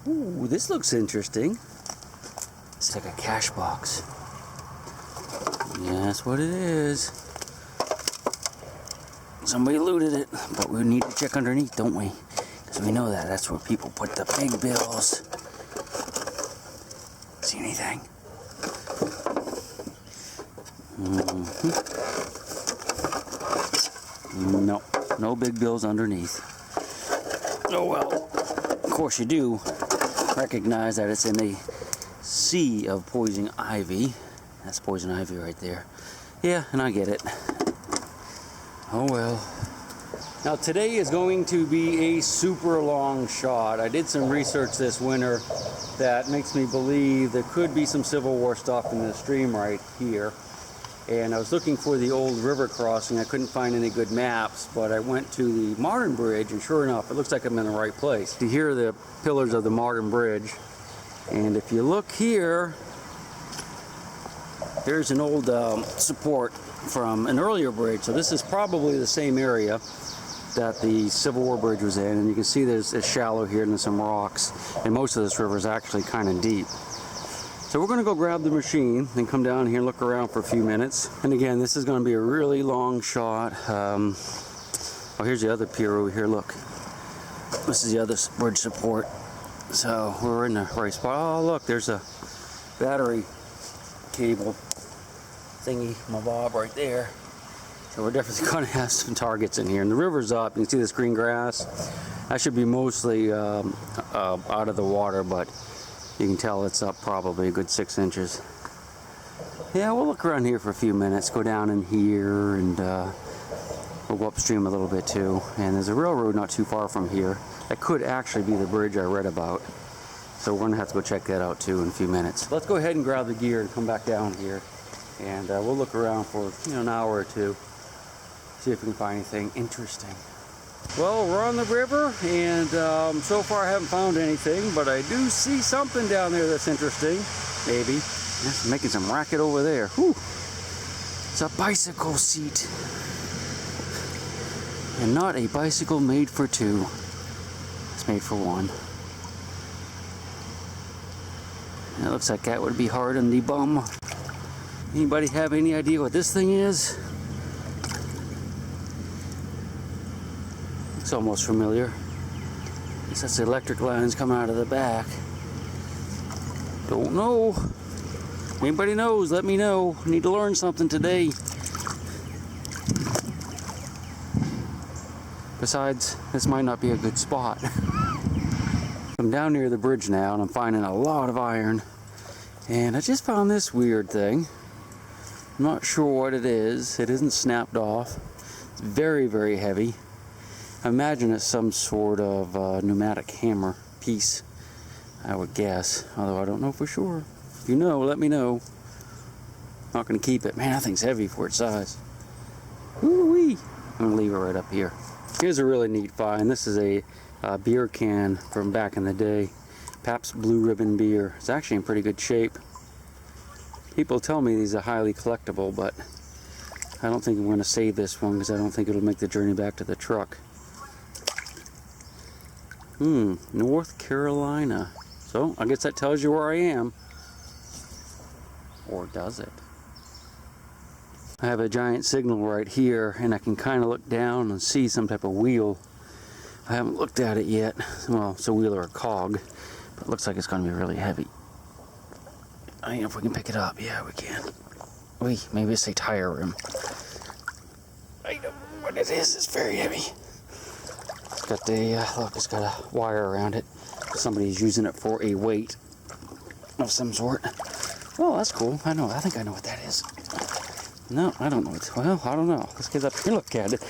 Ooh, this looks interesting. It's like a cash box. Yeah, that's what it is. Somebody looted it, but we need to check underneath, don't we? Because we know that. That's where people put the big bills. See anything? No, no big bills underneath. Oh well, of course you do recognize that it's in a sea of poison ivy. That's poison ivy right there. Yeah, and I get it. Oh well. Now today is going to be a super long shot. I did some research this winter that makes me believe there could be some Civil War stuff in the stream right here. And I was looking for the old river crossing. I couldn't find any good maps, but I went to the modern bridge, and sure enough, it looks like I'm in the right place. Here are the pillars of the modern bridge. And if you look here, there's an old support from an earlier bridge. So this is probably the same area that the Civil War bridge was in. And you can see it's shallow here and there's some rocks. And most of this river is actually kind of deep. So we're going to go grab the machine and come down here and look around for a few minutes. And again, this is going to be a really long shot. Oh, here's the other pier over here. Look, this is the other bridge support. So we're in the right spot. Oh, look, there's a battery cable thingy, my bob right there. So we're definitely going to have some targets in here. And the river's up. You can see this green grass. That should be mostly out of the water, but you can tell it's up probably a good 6 inches. Yeah, we'll look around here for a few minutes, go down in here, and we'll go upstream a little bit too. And there's a railroad not too far from here. That could actually be the bridge I read about. So we're gonna have to go check that out too in a few minutes. Let's go ahead and grab the gear and come back down here. And we'll look around for an hour or two, see if we can find anything interesting. Well, we're on the river, and so far I haven't found anything, but I do see something down there that's interesting. Maybe. It's making some racket over there. Whew. It's a bicycle seat. And not a bicycle made for two. It's made for one. And it looks like that would be hard on the bum. Anybody have any idea what this thing is? It's almost familiar. I guess that's the electric lines coming out of the back. Don't know. Anybody knows, let me know. Need to learn something today. Besides, this might not be a good spot. I'm down near the bridge now and I'm finding a lot of iron. And I just found this weird thing. I'm not sure what it is. It isn't snapped off. It's very, very heavy. I imagine it's some sort of pneumatic hammer piece, I would guess. Although I don't know for sure. If you know, let me know. Not going to keep it. Man, that thing's heavy for its size. Woo-wee. I'm going to leave it right up here. Here's a really neat find. This is a beer can from back in the day. Pabst Blue Ribbon beer. It's actually in pretty good shape. People tell me these are highly collectible, but I don't think I'm going to save this one because I don't think it'll make the journey back to the truck. North Carolina. So, I guess that tells you where I am. Or does it? I have a giant signal right here, and I can kind of look down and see some type of wheel. I haven't looked at it yet. Well, it's a wheel or a cog, but it looks like it's going to be really heavy. I don't know if we can pick it up. Yeah, we can. Wait, maybe it's a tire rim. I don't know what it is. It's very heavy. It's got the, look, it's got a wire around it. Somebody's using it for a weight of some sort. Oh, that's cool. I think I know what that is. No, I don't know. Well, I don't know. Let's get up here and look at it.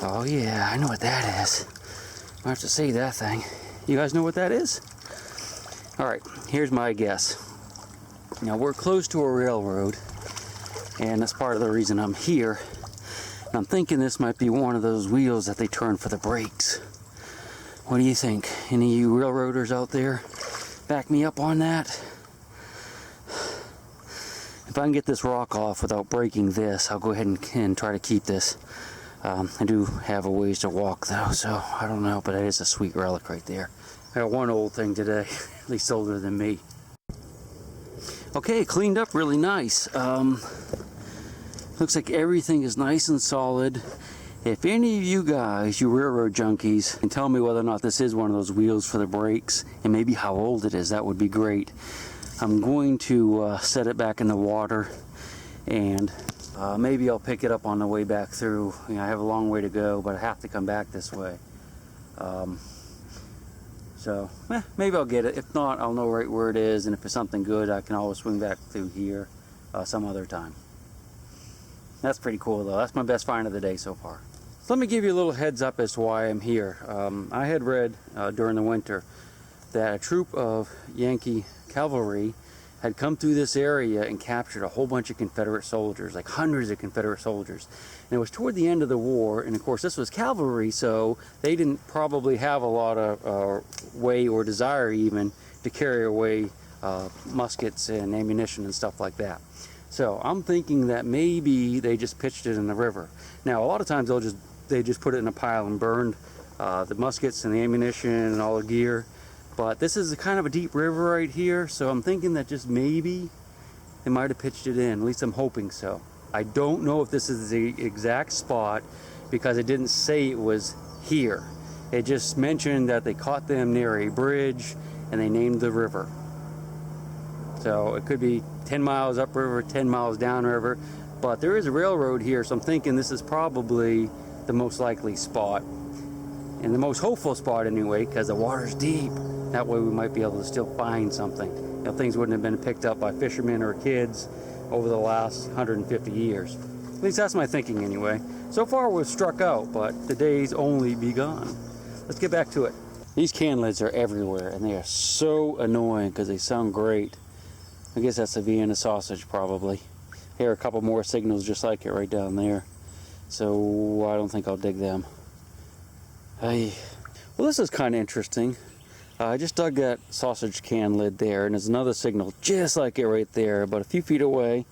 Oh, yeah, I know what that is. I have to see that thing. You guys know what that is? All right, here's my guess. Now, we're close to a railroad, and that's part of the reason I'm here. And I'm thinking this might be one of those wheels that they turn for the brakes. What do you think? Any of you railroaders out there back me up on that? If I can get this rock off without breaking this, I'll go ahead and try to keep this I do have a ways to walk though, so I don't know, but it is a sweet relic right there. I got one old thing today, at least older than me. Okay, cleaned up really nice. Looks like everything is nice and solid. If any of you guys, you railroad junkies, can tell me whether or not this is one of those wheels for the brakes and maybe how old it is, that would be great. I'm going to set it back in the water, and maybe I'll pick it up on the way back through. You know, I have a long way to go, but I have to come back this way. So maybe I'll get it. If not, I'll know right where it is, and if it's something good, I can always swing back through here some other time. That's pretty cool though. That's my best find of the day so far. So let me give you a little heads up as to why I'm here. I had read during the winter that a troop of Yankee cavalry had come through this area and captured a whole bunch of Confederate soldiers, like hundreds of Confederate soldiers. And it was toward the end of the war, and of course this was cavalry, so they didn't probably have a lot of way or desire even to carry away muskets and ammunition and stuff like that. So I'm thinking that maybe they just pitched it in the river. Now a lot of times they just put it in a pile and burned the muskets and the ammunition and all the gear. But this is kind of a deep river right here, so I'm thinking that just maybe they might have pitched it in. At least I'm hoping so. I don't know if this is the exact spot because it didn't say it was here. It just mentioned that they caught them near a bridge and they named the river. So it could be 10 miles upriver, 10 miles downriver, but there is a railroad here, so I'm thinking this is probably the most likely spot. And the most hopeful spot anyway, because the water's deep. That way we might be able to still find something. You know, things wouldn't have been picked up by fishermen or kids over the last 150 years. At least that's my thinking anyway. So far we've struck out, but the day's only begun. Let's get back to it. These can lids are everywhere, and they are so annoying because they sound great. I guess that's a Vienna sausage probably. Here are a couple more signals just like it right down there. So I don't think I'll dig them. Well, this is kind of interesting. I just dug that sausage can lid there, and there's another signal just like it right there, but a few feet away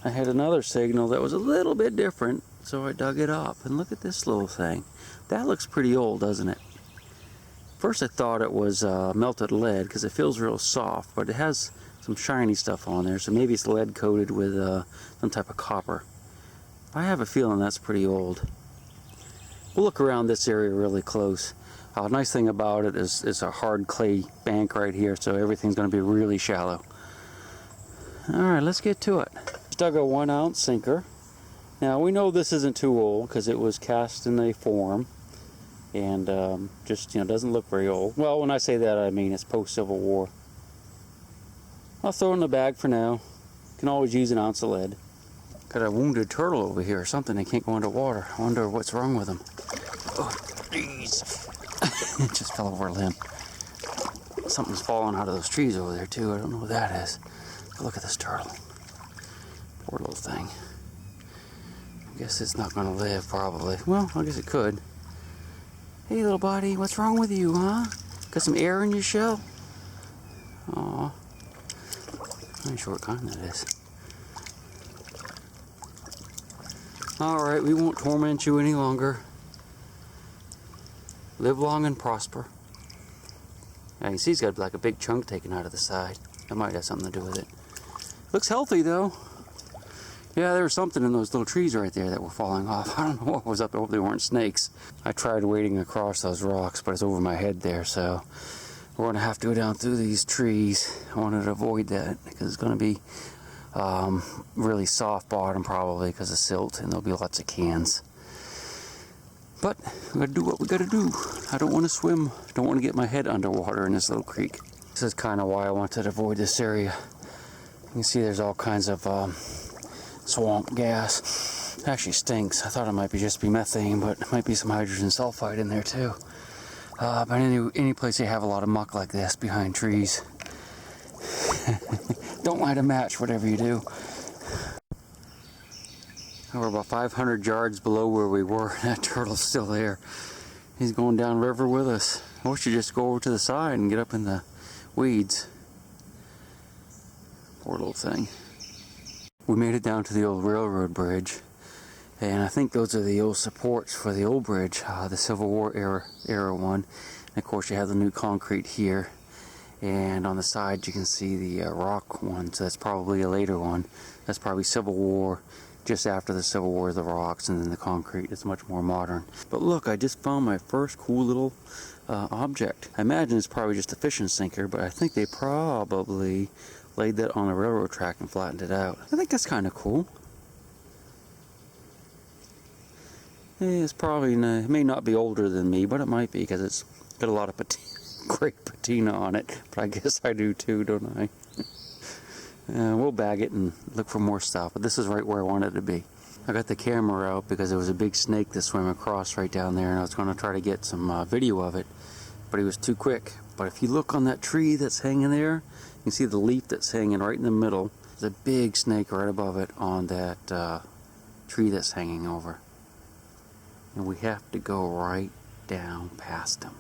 I had another signal that was a little bit different, so I dug it up, and look at this little thing. That looks pretty old, doesn't it? First I thought it was melted lead because it feels real soft, but it has some shiny stuff on there, so maybe it's lead coated with some type of copper. I have a feeling that's pretty old. We'll look around this area really close. Nice thing about it is it's a hard clay bank right here, so everything's going to be really shallow. Alright, let's get to it. Just dug a 1-ounce sinker. Now we know this isn't too old because it was cast in a form and just, you know, doesn't look very old. Well, when I say that I mean it's post-Civil War. I'll throw it in the bag for now. Can always use an ounce of lead. Got a wounded turtle over here or something. They can't go underwater. I wonder what's wrong with them. Oh, jeez. It just fell over a limb. Something's falling out of those trees over there too. I don't know what that is. But look at this turtle. Poor little thing. I guess it's not going to live probably. Well, I guess it could. Hey little buddy, what's wrong with you, huh? Got some air in your shell? Aw. I'm not sure what kind that is. Alright, we won't torment you any longer. Live long and prosper. Yeah, you see he's got like a big chunk taken out of the side. That might have something to do with it. Looks healthy though. Yeah, there was something in those little trees right there that were falling off. I don't know what was up. I hope they weren't snakes. I tried wading across those rocks, but it's over my head there, so we're going to have to go down through these trees. I wanted to avoid that because it's going to be really soft bottom probably because of silt, and there'll be lots of cans. But we got to do what we got to do. I don't want to swim. I don't want to get my head underwater in this little creek. This is kind of why I wanted to avoid this area. You can see there's all kinds of swamp gas. It actually stinks. I thought it might just be methane, but it might be some hydrogen sulfide in there too. But any place they have a lot of muck like this behind trees, don't light a match, whatever you do. We're about 500 yards below where we were. That turtle's still there. He's going down river with us. I wish you'd just go over to the side and get up in the weeds. Poor little thing. We made it down to the old railroad bridge, And I think those are the old supports for the old bridge, the Civil War era one. And of course you have the new concrete here. And on the side you can see the rock one, so that's probably a later one. That's probably Civil War, just after the Civil War is the rocks, and then the concrete is much more modern. But look, I just found my first cool little object. I imagine it's probably just a fishing sinker, but I think they probably laid that on a railroad track and flattened it out. I think that's kind of cool. It's probably, it may not be older than me, but it might be, because it's got a lot of great patina on it. But I guess I do too, don't I? We'll bag it and look for more stuff, but this is right where I wanted it to be. I got the camera out because there was a big snake that swam across right down there, and I was going to try to get some video of it, but he was too quick. But if you look on that tree that's hanging there, you can see the leaf that's hanging right in the middle. There's a big snake right above it on that tree that's hanging over. And we have to go right down past him.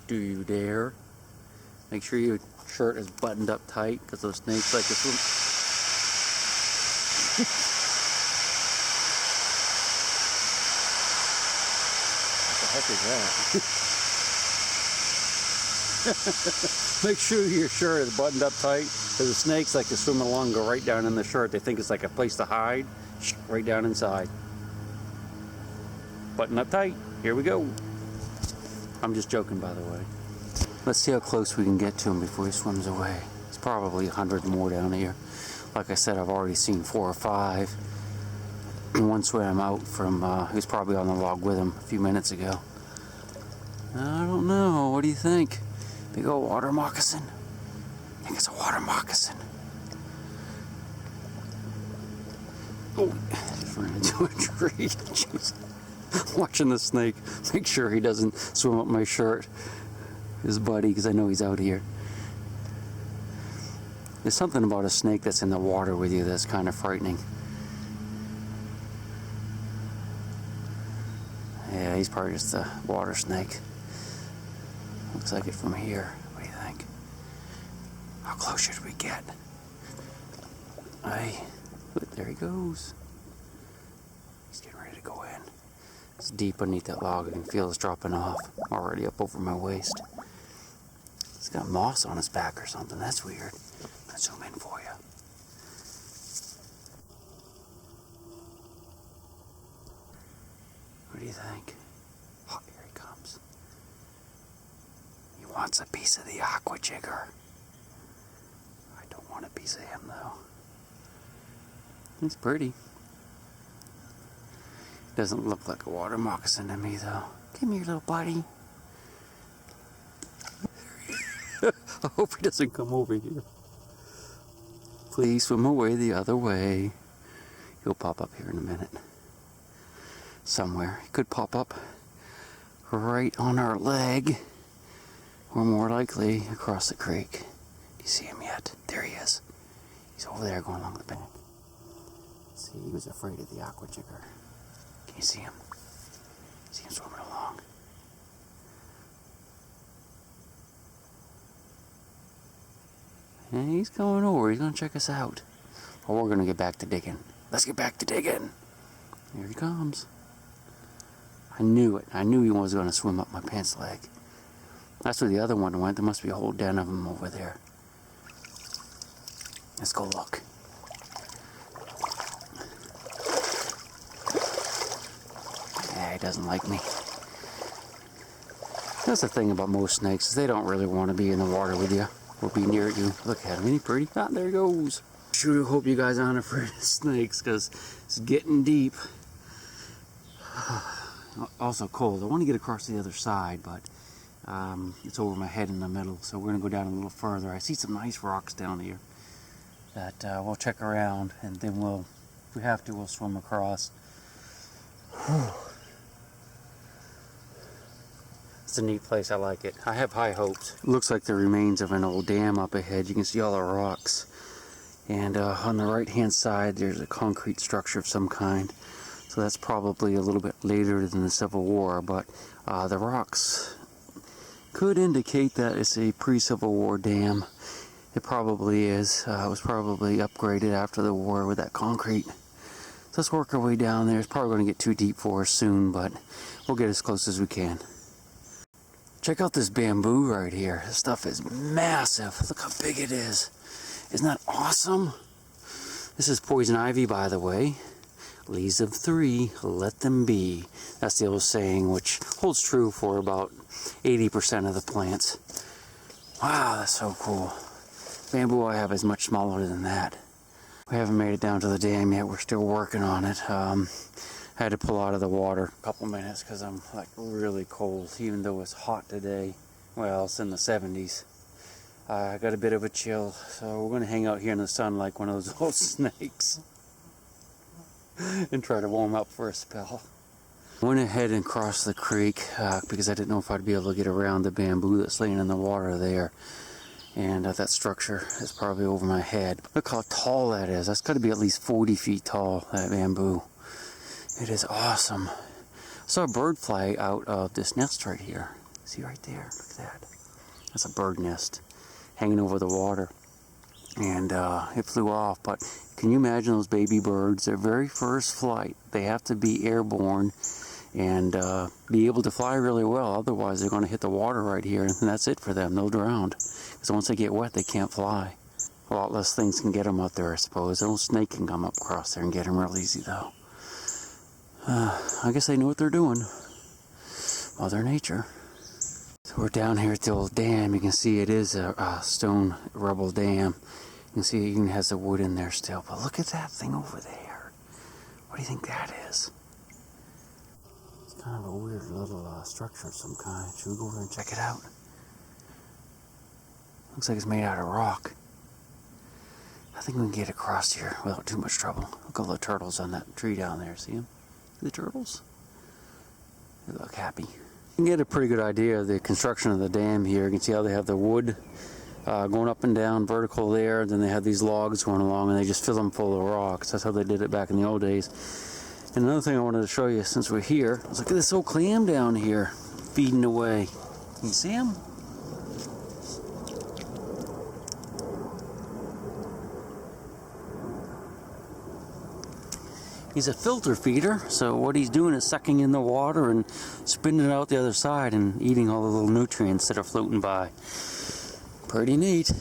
Do you dare? Make sure your shirt is buttoned up tight, because those snakes like to swim. What the heck is that? Make sure your shirt is buttoned up tight, because the snakes like to swim along and go right down in the shirt. They think it's like a place to hide. Right down inside. Button up tight. Here we go. I'm just joking, by the way. Let's see how close we can get to him before he swims away. It's probably 100 more down here. Like I said, I've already seen 4 or 5. And one swam out from, he was probably on the log with him a few minutes ago. I don't know. What do you think? Big old water moccasin? I think it's a water moccasin. Oh, just ran into a tree. Jeez. Watching the snake. Make sure he doesn't swim up my shirt. His buddy, because I know he's out here. There's something about a snake that's in the water with you that's kind of frightening. Yeah, he's probably just a water snake. Looks like it from here. What do you think? How close should we get? There he goes. He's getting ready to go in. It's deep beneath that log. I can feel it's dropping off. Already up over my waist. It's got moss on his back or something. That's weird. I'm gonna zoom in for you. What do you think? Oh, here he comes. He wants a piece of the Aquachigger. I don't want a piece of him though. He's pretty. Doesn't look like a water moccasin to me though. Come here, little buddy. I hope he doesn't come over here. Please swim away the other way. He'll pop up here in a minute. Somewhere. He could pop up right on our leg, or more likely across the creek. Do you see him yet? There he is. He's over there going along the bank. See, he was afraid of the Aquachigger. Can you see him? See him swimming along. And he's coming over. He's going to check us out. Or we're going to get back to digging. Let's get back to digging. Here he comes. I knew it. I knew he was going to swim up my pants leg. That's where the other one went. There must be a whole den of them over there. Let's go look. Yeah, he doesn't like me. That's the thing about most snakes, is they don't really want to be in the water with you or be near you. Look at him, ain't he pretty? Ah, there he goes. Sure hope you guys aren't afraid of snakes, because it's getting deep. Also cold. I want to get across to the other side, but it's over my head in the middle, so we're going to go down a little further. I see some nice rocks down here that we'll check around, and then we'll, if we have to, we'll swim across. It's a neat place. I like it. I have high hopes. It looks like the remains of an old dam up ahead. You can see all the rocks. And on the right hand side there's a concrete structure of some kind. So that's probably a little bit later than the Civil War, but the rocks could indicate that it's a pre-Civil War dam. It probably is. It was probably upgraded after the war with that concrete. So let's work our way down there. It's probably going to get too deep for us soon, but we'll get as close as we can. Check out this bamboo right here. This stuff is massive. Look how big it is. Isn't that awesome? This is poison ivy, by the way. Leaves of three, let them be. That's the old saying, which holds true for about 80% of the plants. Wow, that's so cool. Bamboo I have is much smaller than that. We haven't made it down to the dam yet. We're still working on it. I had to pull out of the water a couple minutes because I'm like really cold, even though it's hot today. Well, it's in the 70s. I got a bit of a chill, so we're going to hang out here in the sun like one of those old snakes and try to warm up for a spell. I went ahead and crossed the creek because I didn't know if I'd be able to get around the bamboo that's laying in the water there. And that structure is probably over my head. Look how tall that is. That's got to be at least 40 feet tall, that bamboo. It is awesome. I saw a bird fly out of this nest right here. See right there? Look at that. That's a bird nest hanging over the water. And it flew off. But can you imagine those baby birds? Their very first flight, they have to be airborne and be able to fly really well. Otherwise, they're going to hit the water right here, and that's it for them. They'll drown. Because once they get wet, they can't fly. A lot less things can get them out there, I suppose. An old snake can come up across there and get them real easy, though. I guess they know what they're doing. Mother Nature. So we're down here at the old dam. You can see it is a stone rubble dam. You can see it even has the wood in there still. But look at that thing over there. What do you think that is? It's kind of a weird little structure of some kind. Should we go over and check it out? Looks like it's made out of rock. I think we can get across here without too much trouble. Look at all the turtles on that tree down there. See them? The turtles? They look happy. You can get a pretty good idea of the construction of the dam here. You can see how they have the wood going up and down vertical there. Then they have these logs going along and they just fill them full of rocks. That's how they did it back in the old days. And another thing I wanted to show you since we're here is look at this old clam down here feeding away. Can you see him? He's a filter feeder, so what he's doing is sucking in the water and spitting it out the other side and eating all the little nutrients that are floating by. Pretty neat.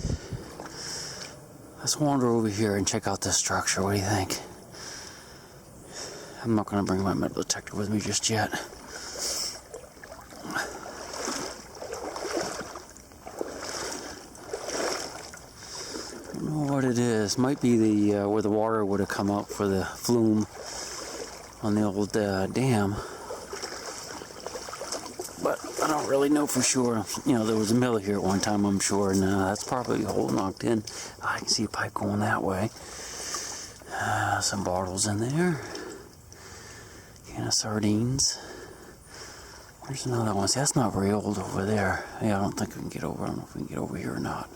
Let's wander over here and check out this structure. What do you think? I'm not going to bring my metal detector with me just yet. I don't know what it is. Might be the where the water would have come up for the flume on the old dam, but I don't really know for sure. You know, there was a mill here at one time, I'm sure, and that's probably a hole knocked in. I can see a pipe going that way. Some bottles in there. Can of sardines. There's another one. See, that's not very old over there. Yeah, I don't think we can get over. I don't know if we can get over here or not.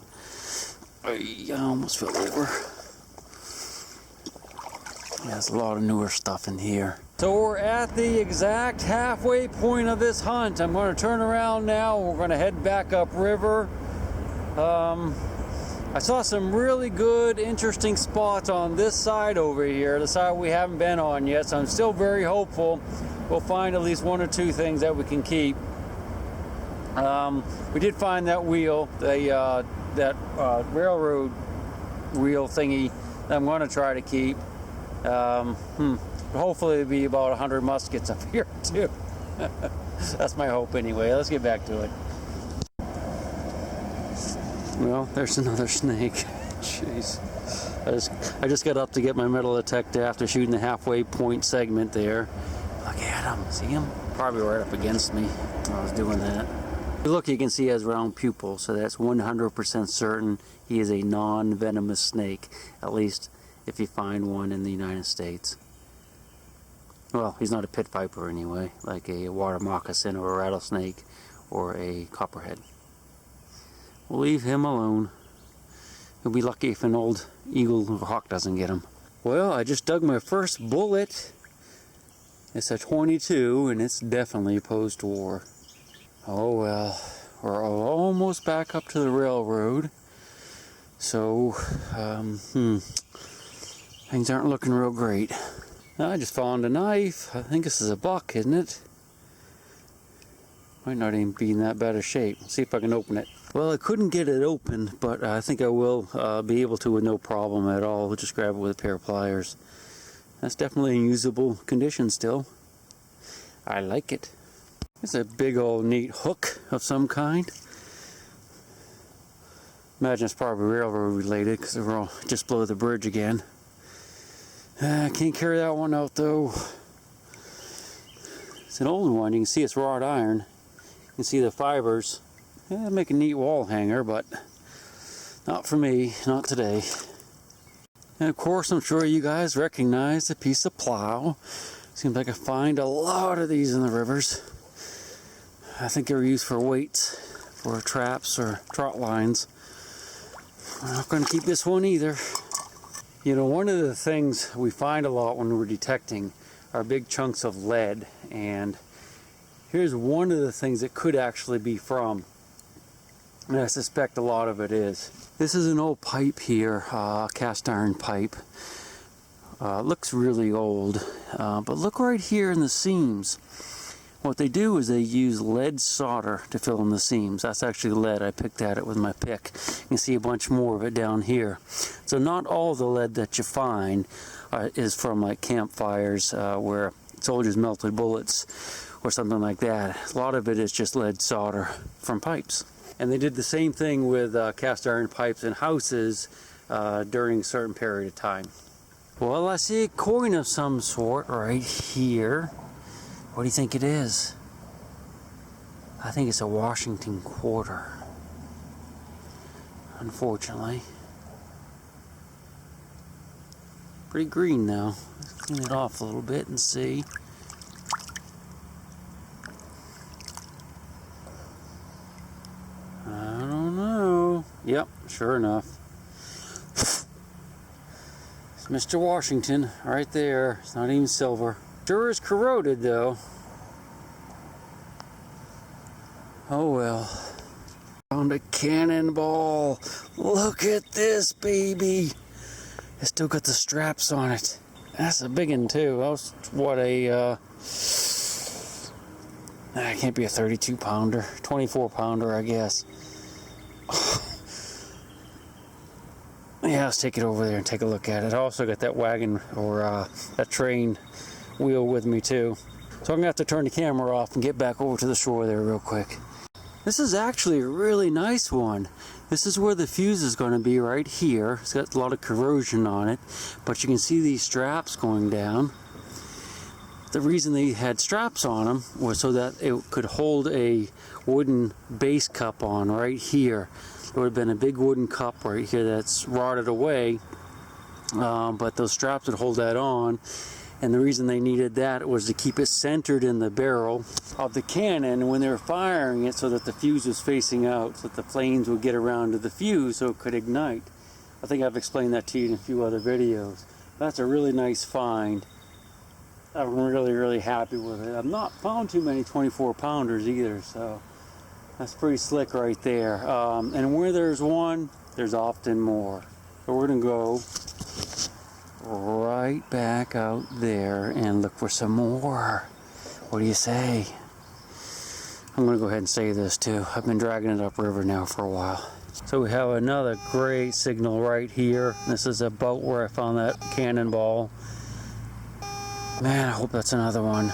I almost fell over. Yeah, there's a lot of newer stuff in here. So we're at the exact halfway point of this hunt. I'm going to turn around now. We're going to head back upriver. I saw some really good, interesting spots on this side over here, the side we haven't been on yet. So I'm still very hopeful we'll find at least one or two things that we can keep. We did find that wheel, that railroad wheel thingy that I'm going to try to keep. Hopefully it'll be about 100 muskets up here too. That's my hope anyway. Let's get back to it. Well, there's another snake. Jeez. I just got up to get my metal detector after shooting the halfway point segment there. Look at him. See him? Probably right up against me when I was doing that. Look, you can see he has round pupils, so that's 100% certain he is a non-venomous snake, at least if you find one in the United States. Well, he's not a pit viper anyway, like a water moccasin or a rattlesnake or a copperhead. We'll leave him alone. He'll be lucky if an old eagle or hawk doesn't get him. Well, I just dug my first bullet. It's a 22, and it's definitely post-war. Oh well, we're almost back up to the railroad. So, things aren't looking real great. I just found a knife. I think this is a buck, isn't it? Might not even be in that bad a shape. Let's see if I can open it. Well, I couldn't get it open, but I think I will be able to with no problem at all. We'll just grab it with a pair of pliers. That's definitely in usable condition still. I like it. It's a big old neat hook of some kind. Imagine it's probably railroad related because we're all just below the bridge again. I can't carry that one out though. It's an old one. You can see it's wrought iron. You can see the fibers. Yeah, make a neat wall hanger, but not for me, not today. And of course, I'm sure you guys recognize the piece of plow. Seems like I find a lot of these in the rivers. I think they're used for weights, for traps or trot lines. I'm not going to keep this one either. You know, one of the things we find a lot when we're detecting are big chunks of lead, and here's one of the things it could actually be from, and I suspect a lot of it is. This is an old pipe here, cast iron pipe. Looks really old, but look right here in the seams. What they do is they use lead solder to fill in the seams. That's actually lead. I picked at it with my pick. You can see a bunch more of it down here. So not all the lead that you find is from like campfires where soldiers melted bullets or something like that. A lot of it is just lead solder from pipes. And they did the same thing with cast iron pipes in houses during a certain period of time. Well, I see a coin of some sort right here. What do you think it is? I think it's a Washington quarter. Unfortunately. Pretty green though. Let's clean it off a little bit and see. I don't know. Yep, sure enough. It's Mr. Washington right there. It's not even silver. Sure is corroded though. Oh well. Found a cannonball. Look at this baby. It's still got the straps on it. That's a big one too. That was what a it can't be a 32 pounder, 24 pounder I guess. Yeah, let's take it over there and take a look at it. I also got that wagon or that train wheel with me too. So I'm gonna have to turn the camera off and get back over to the shore there real quick. This is actually a really nice one. This is where the fuse is going to be right here. It's got a lot of corrosion on it, but you can see these straps going down. The reason they had straps on them was so that it could hold a wooden base cup on right here. There would have been a big wooden cup right here that's rotted away, but those straps would hold that on. And the reason they needed that was to keep it centered in the barrel of the cannon when they were firing it, so that the fuse was facing out, so that the flames would get around to the fuse so it could ignite. I think I've explained that to you in a few other videos. That's a really nice find. I'm really happy with it. I've not found too many 24 pounders either, so that's pretty slick right there. And where there's one, there's often more. So we're gonna go right back out there and look for some more. What do you say? I'm gonna go ahead and say this too. I've been dragging it upriver now for a while. So we have another great signal right here. This is about where I found that cannonball. Man, I hope that's another one.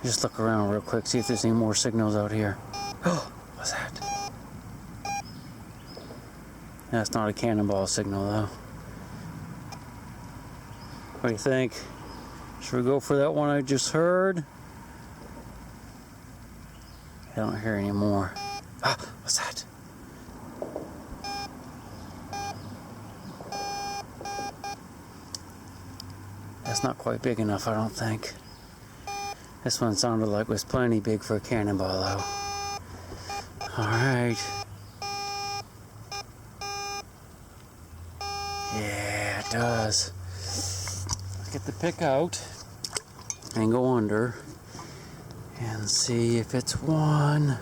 Just look around real quick, see if there's any more signals out here. Oh, what's that? That's not a cannonball signal though. What do you think? Should we go for that one I just heard? I don't hear any more. Ah, what's that? That's not quite big enough, I don't think. This one sounded like it was plenty big for a cannonball though. Alright. Yeah, it does. Get the pick out and go under and see if it's one.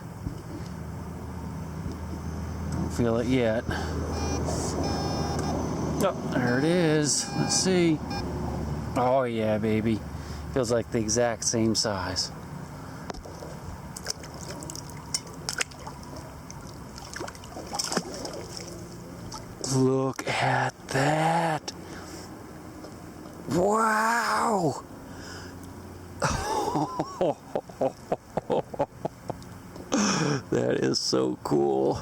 Don't feel it yet. Oh, there it is. Let's see. Oh yeah, baby. Feels like the exact same size. Look at that. Wow. That is so cool.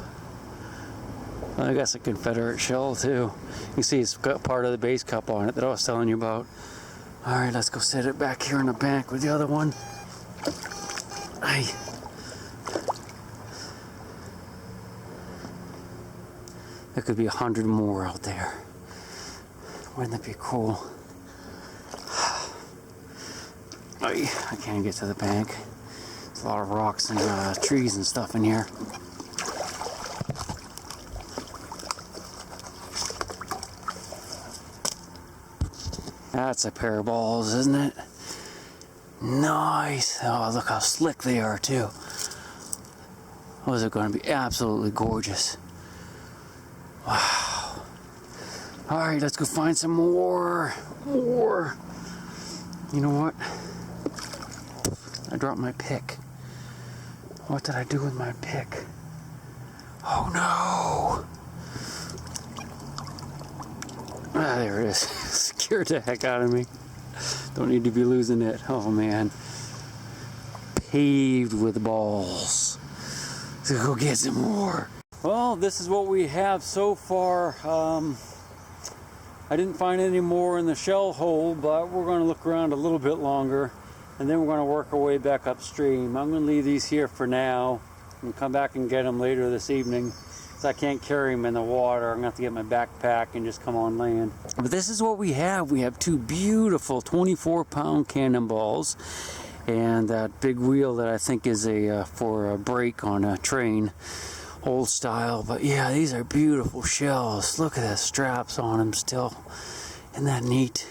I guess a Confederate shell too. You can see it's got part of the base cup on it that I was telling you about. Alright, let's go set it back here in the bank with the other one. Hey. There could be 100 more out there. Wouldn't that be cool? I can't get to the bank. There's a lot of rocks and trees and stuff in here. That's a pair of balls, isn't it? Nice. Oh, look how slick they are, too. Those are going to be absolutely gorgeous. Wow. Alright, let's go find some more. More. You know what? I dropped my pick. What did I do with my pick? Oh no! Ah, there it is. Scared the heck out of me. Don't need to be losing it. Oh man. Paved with balls. So go get some more. Well, this is what we have so far. I didn't find any more in the shell hole, but we're going to look around a little bit longer, and then we're going to work our way back upstream. I'm going to leave these here for now and come back and get them later this evening. I can't carry them in the water. I'm going to have to get my backpack and just come on land. But this is what we have. We have two beautiful 24-pound cannonballs and that big wheel that I think is for a brake on a train, old style. But yeah, these are beautiful shells. Look at the straps on them still. Isn't that neat?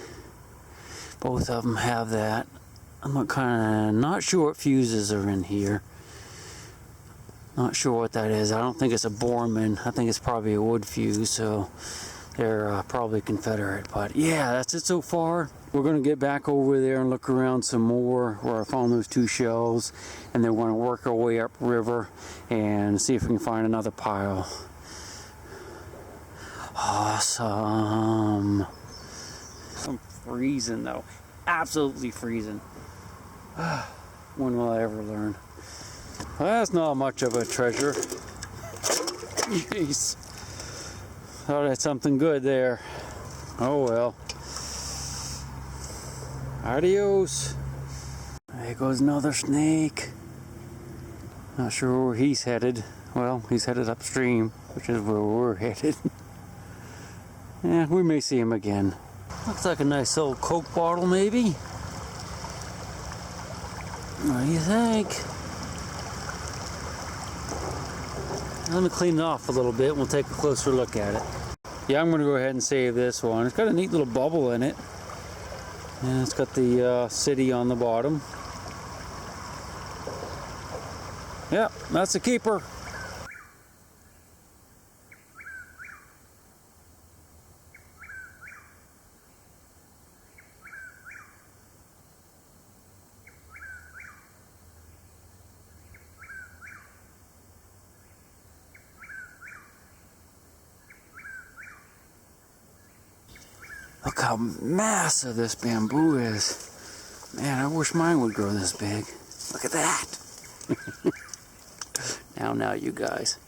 Both of them have that. I'm not sure what fuses are in here. Not sure what that is. I don't think it's a Borman. I think it's probably a wood fuse, so they're probably Confederate. But yeah, that's it so far. We're going to get back over there and look around some more where I found those two shells, and then we're going to work our way upriver and see if we can find another pile. Awesome. I'm freezing though. Absolutely freezing. When will I ever learn? Well, that's not much of a treasure. Jeez. Thought I had something good there. Oh well. Adios. There goes another snake. Not sure where he's headed. Well, he's headed upstream, which is where we're headed. Yeah, we may see him again. Looks like a nice old Coke bottle, maybe. What do you think? Let me clean it off a little bit and we'll take a closer look at it. Yeah, I'm going to go ahead and save this one. It's got a neat little bubble in it. And it's got the city on the bottom. Yep, that's a keeper. Look how massive this bamboo is. Man, I wish mine would grow this big. Look at that. Now, you guys.